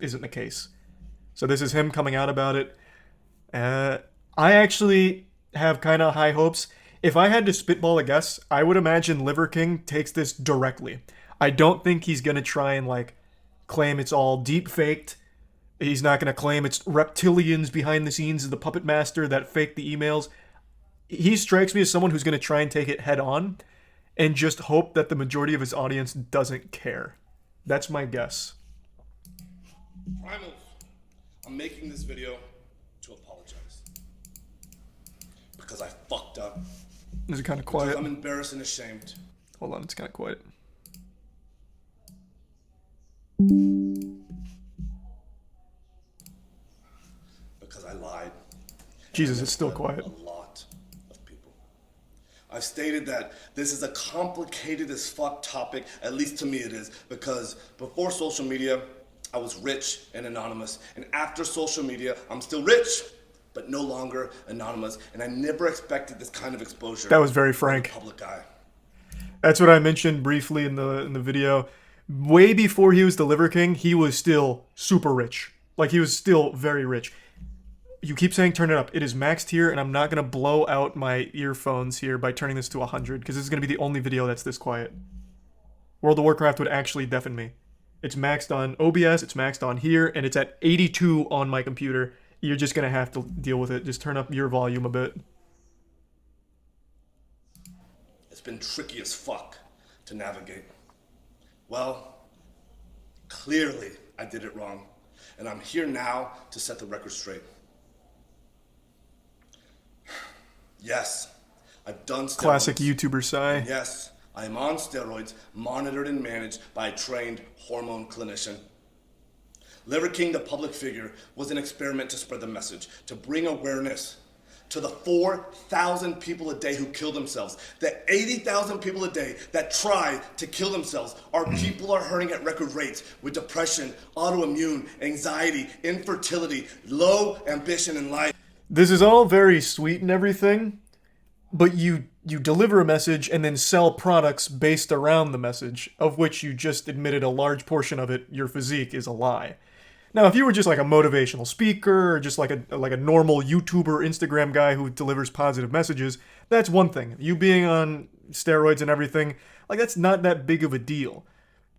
isn't the case. So this is him coming out about it. I actually have kind of high hopes. If I had to spitball a guess, I would imagine Liver King takes this directly. I don't think he's gonna try and like claim it's all deep faked. He's not gonna claim it's reptilians behind the scenes of the puppet master that faked the emails. He strikes me as someone who's gonna try and take it head on and just hope that the majority of his audience doesn't care. That's my guess. Primals, I'm making this video to apologize. Because I fucked up. Is it kind of Because quiet? I'm embarrassed and ashamed. Hold on, it's kind of quiet. Because I lied. Jesus, And I it's still misled quiet. A lot of people. I've stated that this is a complicated as fuck topic, at least to me it is, because before social media, I was rich and anonymous. And after social media, I'm still rich, but no longer anonymous. And I never expected this kind of exposure. That was very in the frank. public eye. That's what I mentioned briefly in the video. Way before he was the Liver King, he was still super rich. Like, he was still very rich. You keep saying turn it up. It is maxed here, and I'm not going to blow out my earphones here by turning this to 100, because this is going to be the only video that's this quiet. World of Warcraft would actually deafen me. It's maxed on OBS, it's maxed on here, and it's at 82 on my computer. You're just going to have to deal with it. Just turn up your volume a bit. It's been tricky as fuck to navigate. Well, clearly I did it wrong. And I'm here now to set the record straight. Yes, I've done steroids. Classic YouTuber sigh. Yes, I am on steroids, monitored and managed by a trained hormone clinician. Liver King, the public figure, was an experiment to spread the message, to bring awareness to the 4,000 people a day who kill themselves. The 80,000 people a day that try to kill themselves. Our people are hurting at record rates with depression, autoimmune, anxiety, infertility, low ambition in life. This is all very sweet and everything, but you deliver a message and then sell products based around the message, of which you just admitted a large portion of it, your physique, is a lie. Now, if you were just like a motivational speaker or just like a normal YouTuber, Instagram guy who delivers positive messages, that's one thing. You being on steroids and everything, like, that's not that big of a deal.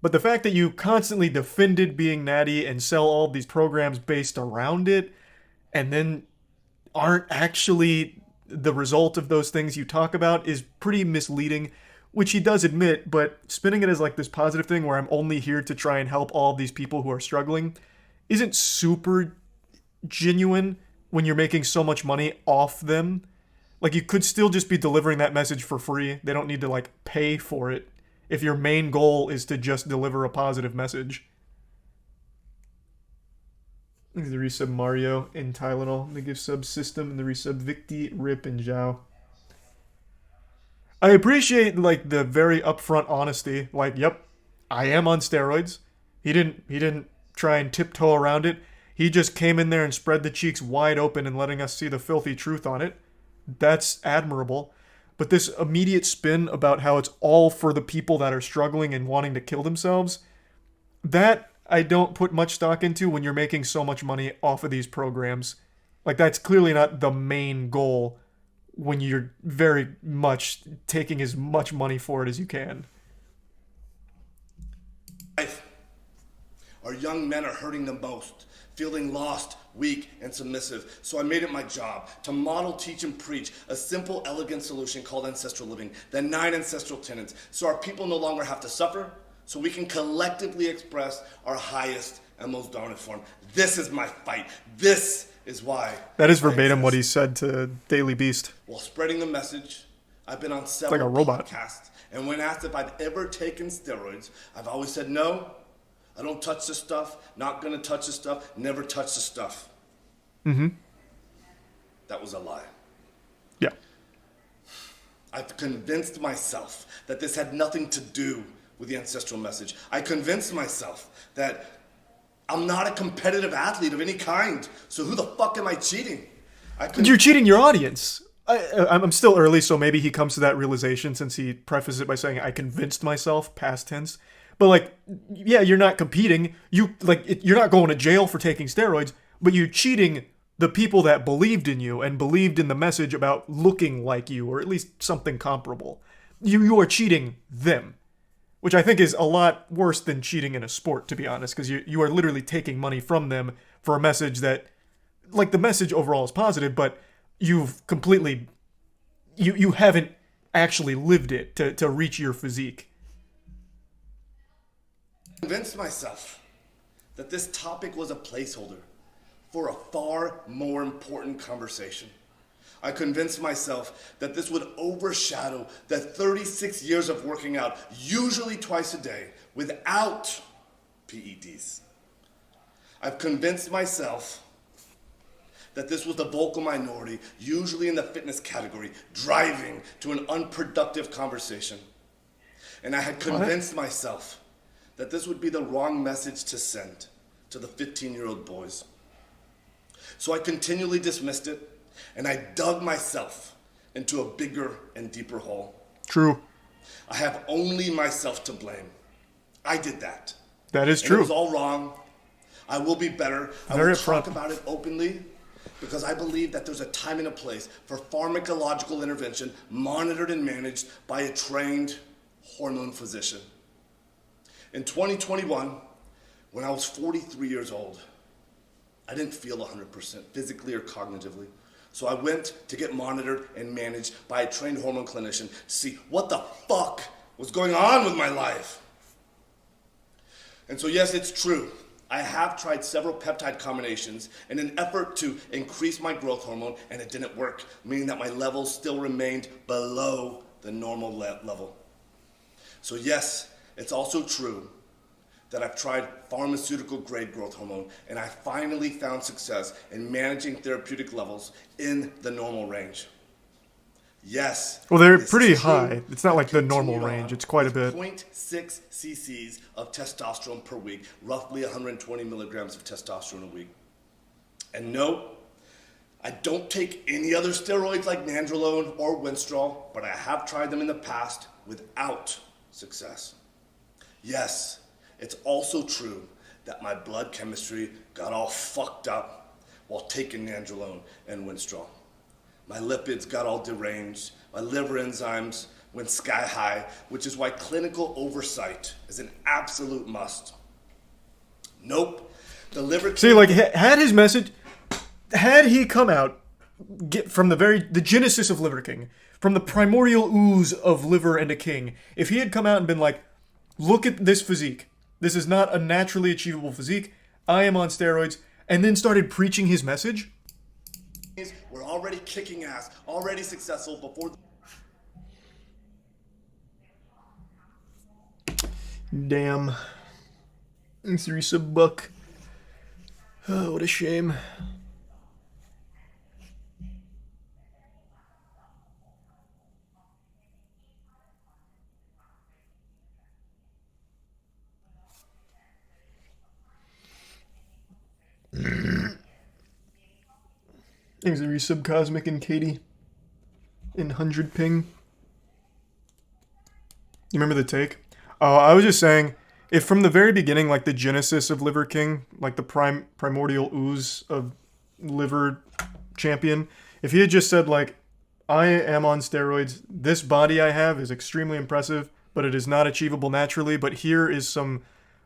But the fact that you constantly defended being natty and sell all these programs based around it, and then aren't actually the result of those things you talk about, is pretty misleading, which he does admit, but spinning it as like this positive thing where I'm only here to try and help all of these people who are struggling isn't super genuine when you're making so much money off them. Like, you could still just be delivering that message for free. They don't need to like pay for it if your main goal is to just deliver a positive message. The resub Mario and Tylenol, the gift sub System, and the resub Victi, Rip, and Zhao. I appreciate like the very upfront honesty. Like, yep, I am on steroids. He didn't try and tiptoe around it. He just came in there and spread the cheeks wide open and letting us see the filthy truth on it. That's admirable. But this immediate spin about how it's all for the people that are struggling and wanting to kill themselves, that I don't put much stock into when you're making so much money off of these programs. Like, that's clearly not the main goal when you're very much taking as much money for it as you can. Our young men are hurting the most, feeling lost, weak, and submissive. So I made it my job to model, teach, and preach a simple, elegant solution called ancestral living, the 9 ancestral tenets, so our people no longer have to suffer, so we can collectively express our highest and most dominant form. This is my fight. This is why. That is verbatim what he said to Daily Beast. While spreading the message, I've been on Like several a robot. podcasts, and when asked if I've ever taken steroids, I've always said no. I don't touch this stuff, not gonna touch this stuff, never touch the stuff. Mm-hmm. That was a lie. Yeah. I've convinced myself that this had nothing to do with the ancestral message. I convinced myself that I'm not a competitive athlete of any kind, so who the fuck am I cheating? You're cheating your audience. I'm still early, so maybe he comes to that realization since he prefaces it by saying, I convinced myself, past tense. But like, yeah, you're not competing. You're not going to jail for taking steroids, but you're cheating the people that believed in you and believed in the message about looking like you, or at least something comparable. You are cheating them, which I think is a lot worse than cheating in a sport, to be honest, because you are literally taking money from them for a message that, like, the message overall is positive, but you've completely, you haven't actually lived it to reach your physique. I convinced myself that this topic was a placeholder for a far more important conversation. I convinced myself that this would overshadow the 36 years of working out, usually twice a day, without PEDs. I've convinced myself that this was the vocal minority, usually in the fitness category, driving to an unproductive conversation. And I had convinced myself that this would be the wrong message to send to the 15-year-old boys. So I continually dismissed it, and I dug myself into a bigger and deeper hole. True. I have only myself to blame. I did that. That is And true. it was all wrong. I will be better. I Very will upfront. talk about it openly because I believe that there's a time and a place for pharmacological intervention monitored and managed by a trained hormone physician. In 2021, when I was 43 years old, I didn't feel 100% physically or cognitively. So I went to get monitored and managed by a trained hormone clinician to see what the fuck was going on with my life. And so yes, it's true. I have tried several peptide combinations in an effort to increase my growth hormone, and it didn't work, meaning that my levels still remained below the normal level. So yes, it's also true that I've tried pharmaceutical grade growth hormone, and I finally found success in managing therapeutic levels in the normal range. Yes. Well, they're this pretty is true. high. It's not I like the normal continued range. on It's quite a with bit. 0.6 cc's of testosterone per week, roughly 120 milligrams of testosterone a week. And no, I don't take any other steroids like nandrolone or winstrol, but I have tried them in the past without success. Yes, it's also true that my blood chemistry got all fucked up while taking nandrolone and winstrol. My lipids got all deranged. My liver enzymes went sky high, which is why clinical oversight is an absolute must. Nope. The liver... See, like, had his message, had he come out from the genesis of Liver King, from the primordial ooze of liver and a king, if he had come out and been like, look at this physique, this is not a naturally achievable physique, I am on steroids, and then started preaching his message... We're already kicking ass, already successful before... Damn. Thanks for $1. Oh, what a shame. Thanks for Subcosmic and Katie. In 100 ping. You remember the take? Oh, I was just saying, if from the very beginning, like the genesis of Liver King, like the primordial ooze of liver champion, if he had just said like, I am on steroids, this body I have is extremely impressive, but it is not achievable naturally, but here is some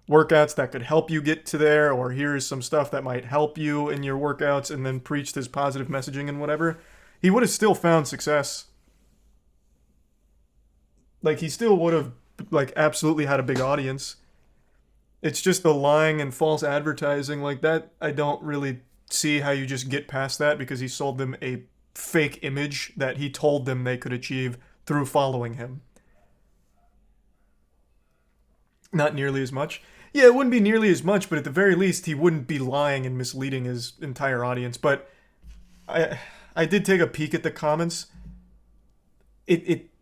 workouts that could help you get to there, or here is some stuff that might help you in your workouts, and then preached his positive messaging and whatever, he would have still found success. Like, he still would have, like, absolutely had a big audience. It's just the lying and false advertising like that. I don't really see how you just get past that, because he sold them a fake image that he told them they could achieve through following him. Not nearly as much. Yeah, it wouldn't be nearly as much, but at the very least, he wouldn't be lying and misleading his entire audience. But I did take a peek at the comments.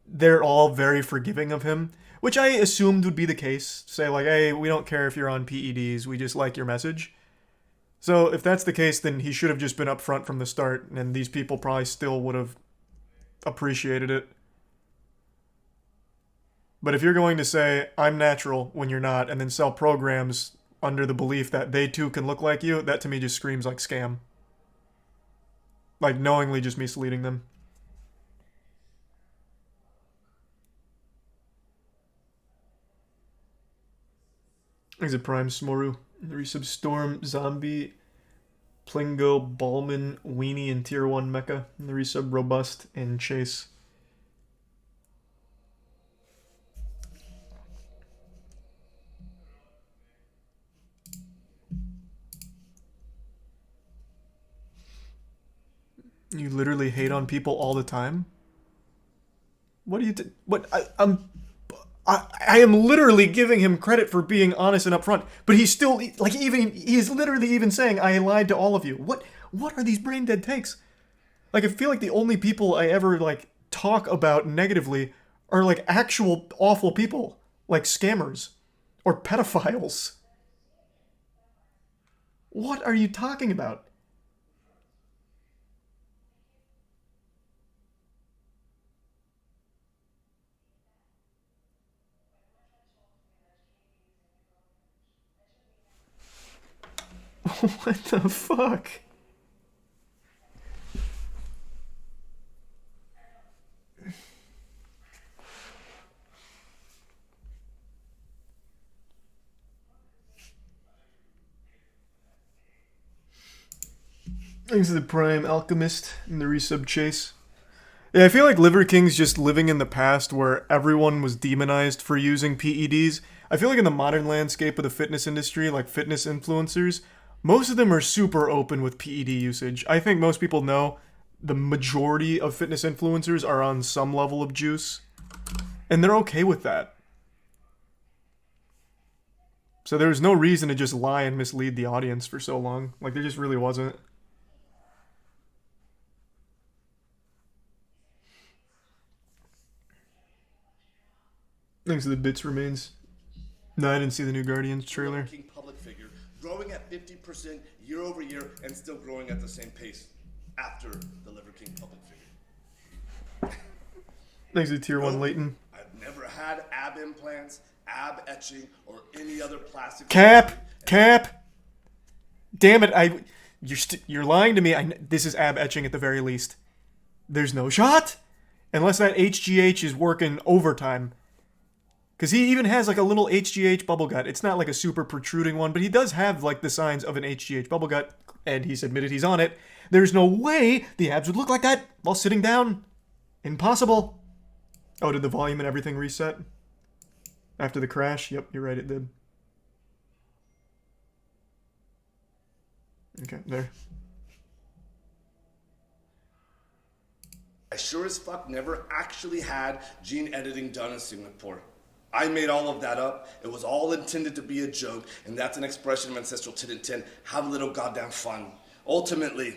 They're all very forgiving of him, which I assumed would be the case. Say like, hey, we don't care if you're on PEDs, we just like your message. So if that's the case, then he should have just been upfront from the start, and these people probably still would have appreciated it. But if you're going to say, I'm natural when you're not, and then sell programs under the belief that they too can look like you, that to me just screams like scam. Like knowingly just misleading them. Is it Prime Smoru? The resub Storm, Zombie, Plingo, Ballman, Weenie, and Tier 1 Mecha. And the resub Robust and Chase. You literally hate on people all the time? What do you... what? I am literally giving him credit for being honest and upfront, but he's still... like, even... he's literally even saying, I lied to all of you. What are these brain dead takes? Like, I feel like the only people I ever, like, talk about negatively are, like, actual awful people. Like scammers. Or pedophiles. What are you talking about? What the fuck? Thanks to the Prime Alchemist and the resub Chase. Yeah, I feel like Liver King's just living in the past where everyone was demonized for using PEDs. I feel like in the modern landscape of the fitness industry, like fitness influencers, most of them are super open with PED usage. I think most people know the majority of fitness influencers are on some level of juice, and they're okay with that. So there was no reason to just lie and mislead the audience for so long. Like, there just really wasn't. Thanks to the bits remains. No, I didn't see the new Guardians trailer. King public figure, growing at 50% year over year and still growing at the same pace after the Liver King public figure. Thanks to Tier 1 Leighton. I've never had ab implants, ab etching, or any other plastic. Cap! Damn it! You're lying to me. This is ab etching at the very least. There's no shot, unless that HGH is working overtime. Because he even has like a little HGH bubble gut. It's not like a super protruding one, but he does have like the signs of an HGH bubble gut, and he's admitted he's on it. There's no way the abs would look like that while sitting down. Impossible. Oh, did the volume and everything reset? After the crash? Yep, you're right, it did. Okay, there. I sure as fuck never actually had gene editing done in Singapore. I made all of that up. It was all intended to be a joke, and that's an expression of ancestral 10 and 10. Have a little goddamn fun. Ultimately,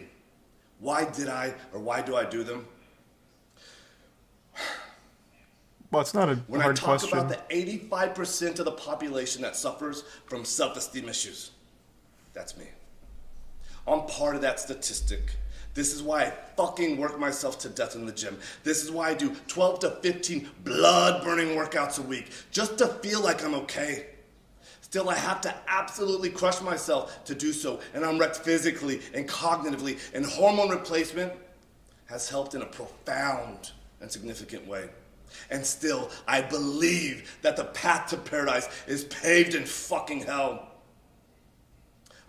why did I, or why do I do them? Well, it's not a When hard I talk question. about the 85% of the population that suffers from self-esteem issues, that's me. I'm part of that statistic. This is why I fucking work myself to death in the gym. This is why I do 12 to 15 blood-burning workouts a week, just to feel like I'm okay. Still, I have to absolutely crush myself to do so, and I'm wrecked physically and cognitively, and hormone replacement has helped in a profound and significant way. And still, I believe that the path to paradise is paved in fucking hell.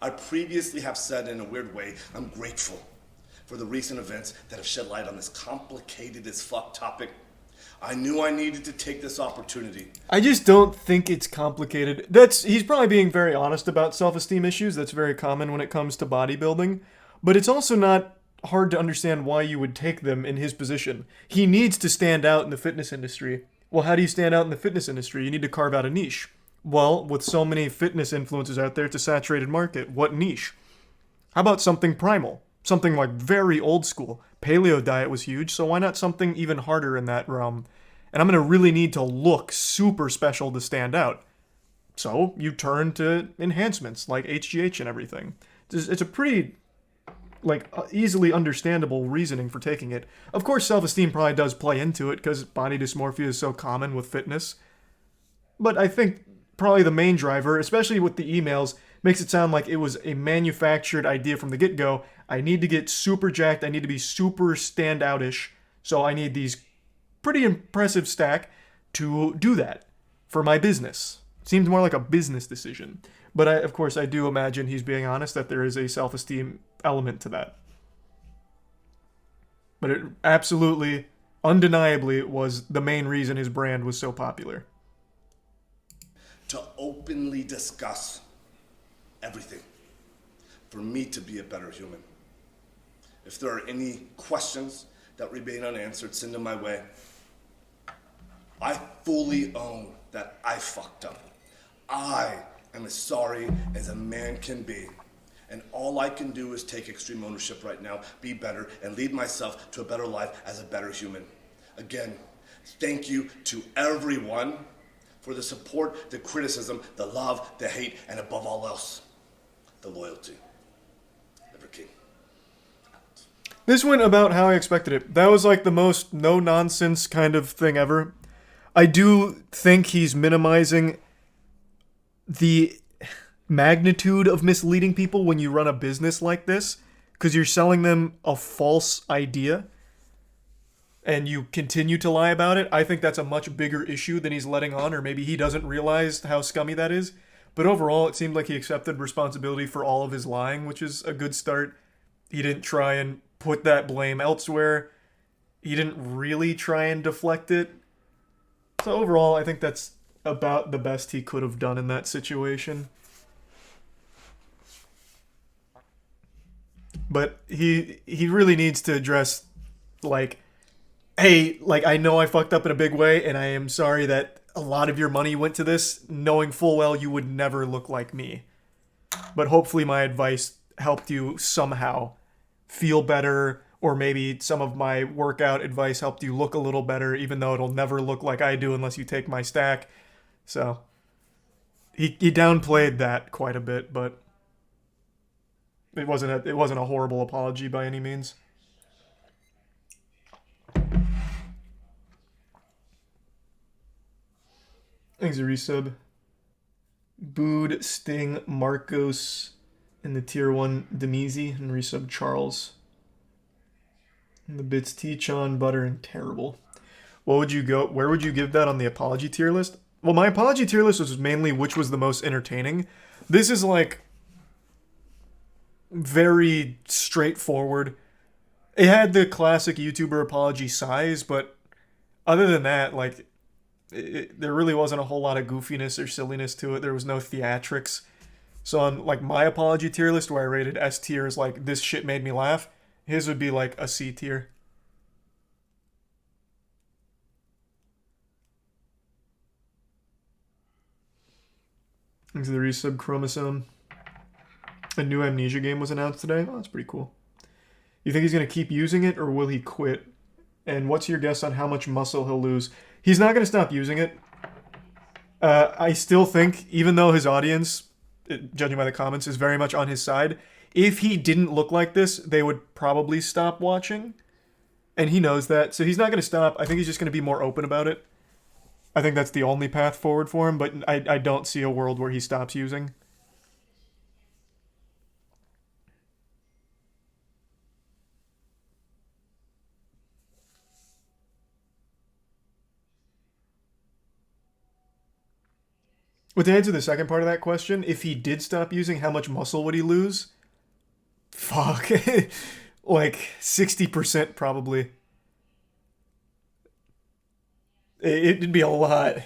I previously have said in a weird way, I'm grateful for the recent events that have shed light on this complicated as fuck topic. I knew I needed to take this opportunity. I just don't think it's complicated. He's probably being very honest about self-esteem issues. That's very common when it comes to bodybuilding. But it's also not hard to understand why you would take them in his position. He needs to stand out in the fitness industry. Well, how do you stand out in the fitness industry? You need to carve out a niche. Well, with so many fitness influencers out there, it's a saturated market. What niche? How about something primal? Something like very old school. Paleo diet was huge, so why not something even harder in that realm? And I'm going to really need to look super special to stand out. So you turn to enhancements like HGH and everything. It's a pretty easily understandable reasoning for taking it. Of course, self-esteem probably does play into it because body dysmorphia is so common with fitness. But I think probably the main driver, especially with the emails, makes it sound like it was a manufactured idea from the get go. I need to get super jacked. I need to be super standoutish. So I need these pretty impressive stack to do that for my business. Seems more like a business decision. But of course, I do imagine he's being honest that there is a self esteem element to that. But it absolutely, undeniably, was the main reason his brand was so popular. To openly discuss everything, for me to be a better human. If there are any questions that remain unanswered, send them my way. I fully own that I fucked up. I am as sorry as a man can be. And all I can do is take extreme ownership right now, be better, and lead myself to a better life as a better human. Again, thank you to everyone for the support, the criticism, the love, the hate, and above all else, the loyalty. Liver King. This went about how I expected it. That was like the most no nonsense kind of thing ever. I do think he's minimizing the magnitude of misleading people when you run a business like this, because you're selling them a false idea and you continue to lie about it. I think that's a much bigger issue than he's letting on, or maybe he doesn't realize how scummy that is. But overall, it seemed like he accepted responsibility for all of his lying, which is a good start. He didn't try and put that blame elsewhere. He didn't really try and deflect it. So overall, I think that's about the best he could have done in that situation. But he really needs to address, like, hey, like, I know I fucked up in a big way, and I am sorry that a lot of your money went to this, knowing full well you would never look like me. But hopefully my advice helped you somehow feel better, or maybe some of my workout advice helped you look a little better, even though it'll never look like I do unless you take my stack. So he downplayed that quite a bit, but it wasn't a horrible apology by any means. Thanks, a resub. Bood, Sting, Marcos, and the tier 1 Demizi, and resub Charles. And the bits T-Chon, Butter, and Terrible. Where would you give that on the apology tier list? Well, my apology tier list was mainly which was the most entertaining. This is like very straightforward. It had the classic YouTuber apology size, but other than that, like, there really wasn't a whole lot of goofiness or silliness to it. There was no theatrics. So on like my apology tier list, where I rated S tier as like this shit made me laugh, his would be like a C tier. Thanks to the resub Chromosome. A new Amnesia game was announced today. Oh, that's pretty cool. You think he's going to keep using it, or will he quit? And what's your guess on how much muscle he'll lose? He's not going to stop using it. I still think, even though his audience, judging by the comments, is very much on his side, if he didn't look like this, they would probably stop watching. And he knows that, so he's not going to stop. I think he's just going to be more open about it. I think that's the only path forward for him, but I don't see a world where he stops using. But to answer the second part of that question, if he did stop using, how much muscle would he lose? Fuck. Like 60% probably. It'd be a lot.